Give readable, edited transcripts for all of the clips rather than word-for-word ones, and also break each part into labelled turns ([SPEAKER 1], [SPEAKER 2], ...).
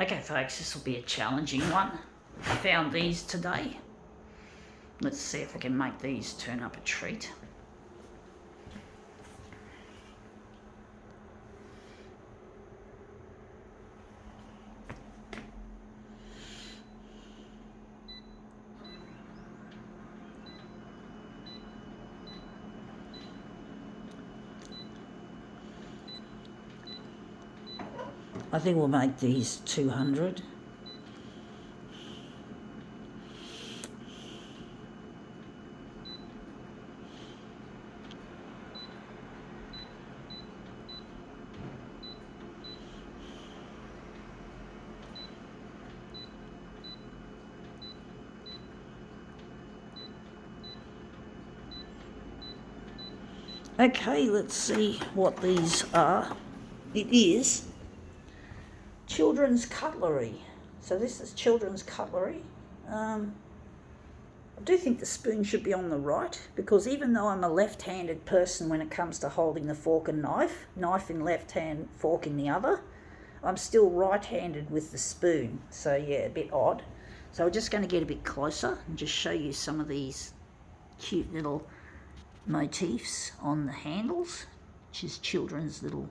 [SPEAKER 1] Okay folks, this will be a challenging one. I found these today. Let's see if I can make these turn up a treat. I think we'll make these 200. Okay, let's see what these are. It is children's cutlery. So this is children's cutlery. I do think the spoon should be on the right, because even though I'm a left-handed person when it comes to holding the fork and knife in left hand, fork in the other, I'm still right-handed with the spoon. So yeah, a bit odd. So we're just going to get a bit closer and just show you some of these cute little motifs on the handles, which is children's little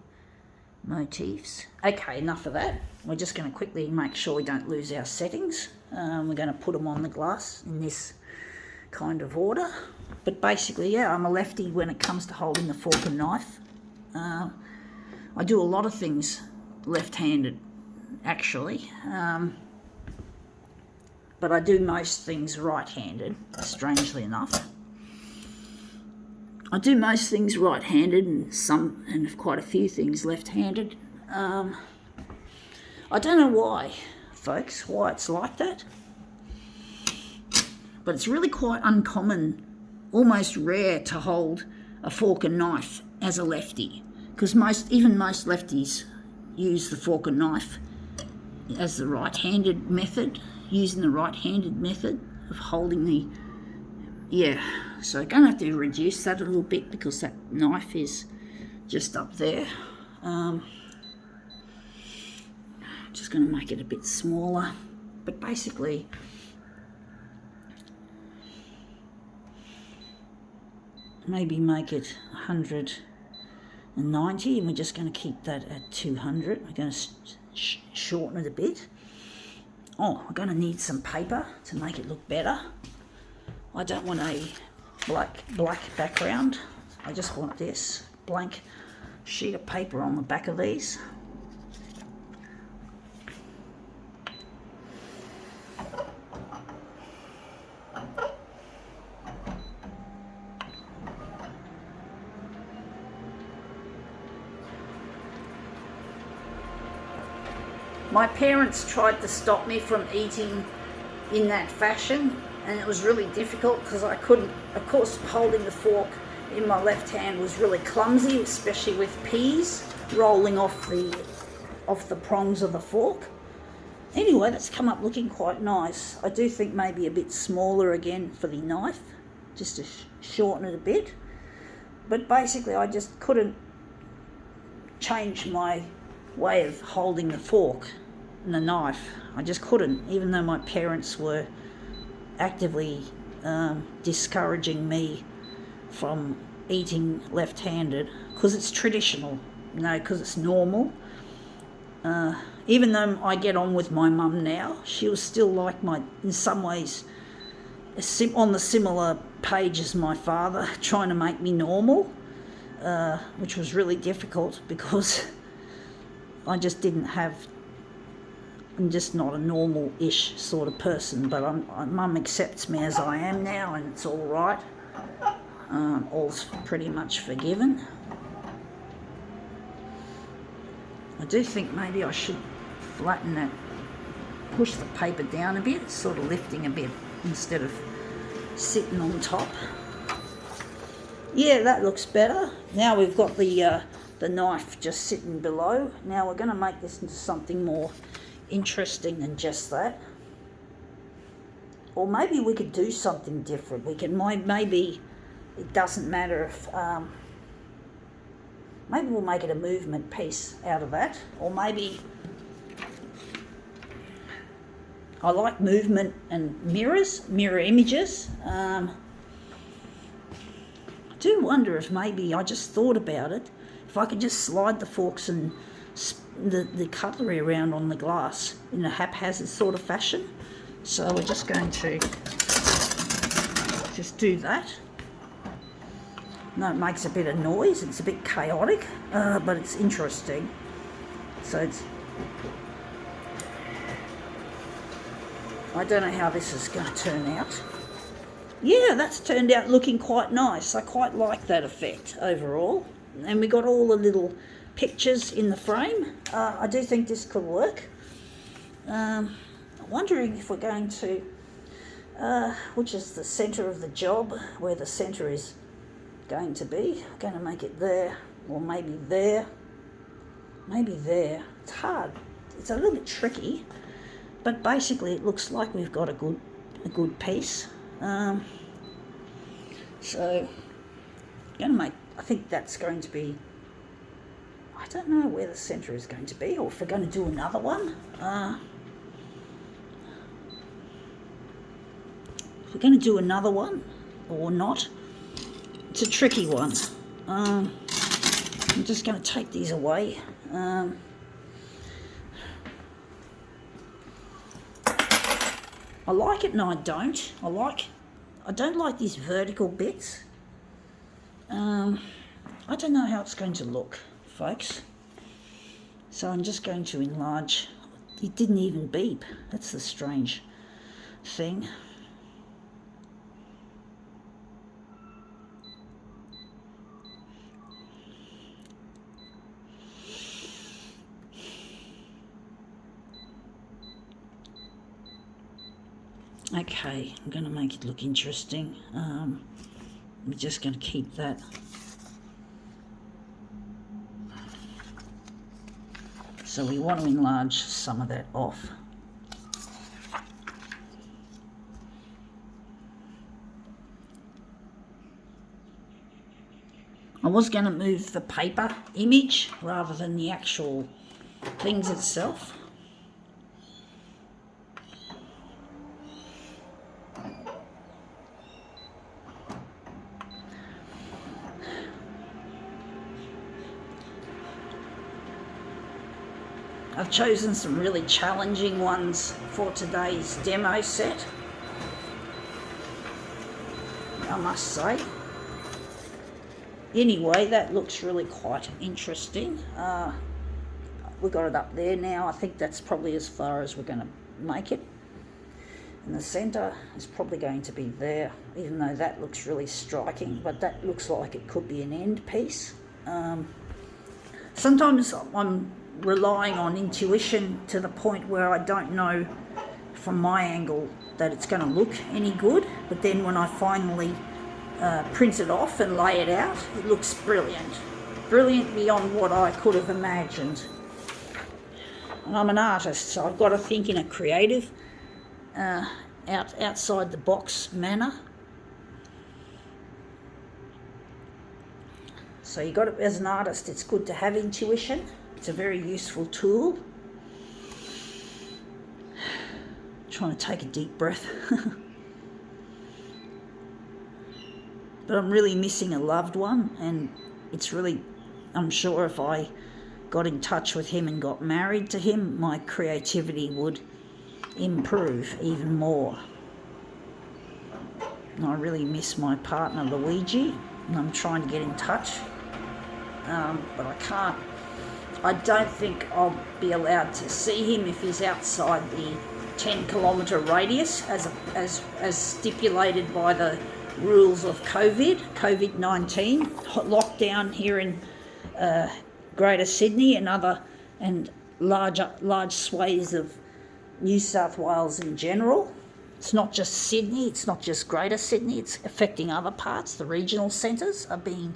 [SPEAKER 1] motifs. Okay, enough of that. We're just going to quickly make sure we don't lose our settings. We're going to put them on the glass in this kind of order. But basically, yeah, I'm a lefty when it comes to holding the fork and knife. I do a lot of things left-handed, actually. But I do most things right-handed, strangely enough. I do most things right-handed and quite a few things left-handed. I don't know why, folks, why it's like that. But it's really quite uncommon, almost rare, to hold a fork and knife as a lefty, because even most lefties use the fork and knife as the right-handed method, using the right-handed method of holding the, yeah. So I'm going to have to reduce that a little bit because that knife is just up there. Just going to make it a bit smaller, but basically maybe make it 190, and we're just going to keep that at 200. We're going to shorten it a bit. Oh, we're going to need some paper to make it look better. I don't want a black background. I just want this blank sheet of paper on the back of these. My parents tried to stop me from eating in that fashion, and it was really difficult because I couldn't, of course, holding the fork in my left hand was really clumsy, especially with peas rolling off the prongs of the fork. Anyway, that's come up looking quite nice. I do think maybe a bit smaller again for the knife, just to shorten it a bit. But basically I just couldn't change my way of holding the fork and the knife. I just couldn't, even though my parents were actively discouraging me from eating left-handed, because it's traditional, you know, because it's normal. Even though I get on with my mum now, she was still like in some ways, on the similar page as my father, trying to make me normal, which was really difficult because I just I'm just not a normal-ish sort of person, but Mum accepts me as I am now, and it's all right. All's pretty much forgiven. I do think maybe I should flatten that, push the paper down a bit, sort of lifting a bit instead of sitting on top. Yeah, that looks better. Now we've got the knife just sitting below. Now we're going to make this into something more interesting than just that. Or maybe we could do something different. We can, maybe it doesn't matter if, maybe we'll make it a movement piece out of that. Or maybe I like movement and mirror images. I do wonder if maybe, I just thought about it, if I could just slide the forks and the cutlery around on the glass in a haphazard sort of fashion. So we're just going to just do that. No, it makes a bit of noise, it's a bit chaotic, but it's interesting. So it's, I don't know how this is going to turn out. Yeah, that's turned out looking quite nice. I quite like that effect overall. And we got all the little pictures in the frame. I do think this could work. I'm wondering if we're going to, which is the centre of the job, where the centre is going to be. I'm going to make it there, or maybe there, maybe there. It's hard. It's a little bit tricky, but basically it looks like we've got a good piece. So I'm going to make, I think that's going to be, I don't know where the centre is going to be, or if we're going to do another one. If we're going to do another one or not, it's a tricky one. I'm just going to take these away. I like it and I don't. I don't like these vertical bits. I don't know how it's going to look, folks. So I'm just going to enlarge. It didn't even beep. That's the strange thing. Okay, I'm going to make it look interesting. I'm just going to keep that. So we want to enlarge some of that off. I was going to move the paper image rather than the actual things itself. I've chosen some really challenging ones for today's demo set, I must say. Anyway, that looks really quite interesting. We've got it up there now. I think that's probably as far as we're going to make it. And the centre is probably going to be there, even though that looks really striking, but that looks like it could be an end piece. Sometimes I'm relying on intuition to the point where I don't know from my angle that it's going to look any good, but then when I finally print it off and lay it out, it looks brilliant beyond what I could have imagined. And I'm an artist, so I've got to think in a creative, outside the box manner. So you got to, as an artist, it's good to have intuition. It's a very useful tool. Trying to take a deep breath. But I'm really missing a loved one, and it's really, I'm sure if I got in touch with him and got married to him, my creativity would improve even more. And I really miss my partner Luigi, and I'm trying to get in touch, but I can't. I don't think I'll be allowed to see him if he's outside the 10-kilometre radius as stipulated by the rules of COVID-19 lockdown here in Greater Sydney and large swathes of New South Wales in general. It's not just Sydney, it's not just Greater Sydney, it's affecting other parts. The regional centres are being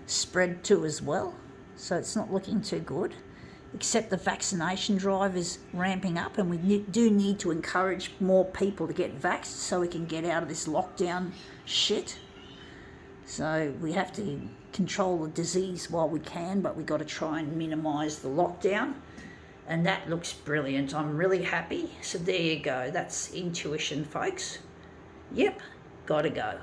[SPEAKER 1] spread to as well. So it's not looking too good, except the vaccination drive is ramping up, and we do need to encourage more people to get vaxxed so we can get out of this lockdown shit. So we have to control the disease while we can, but we've got to try and minimise the lockdown. And that looks brilliant. I'm really happy. So there you go. That's intuition, folks. Yep, gotta go.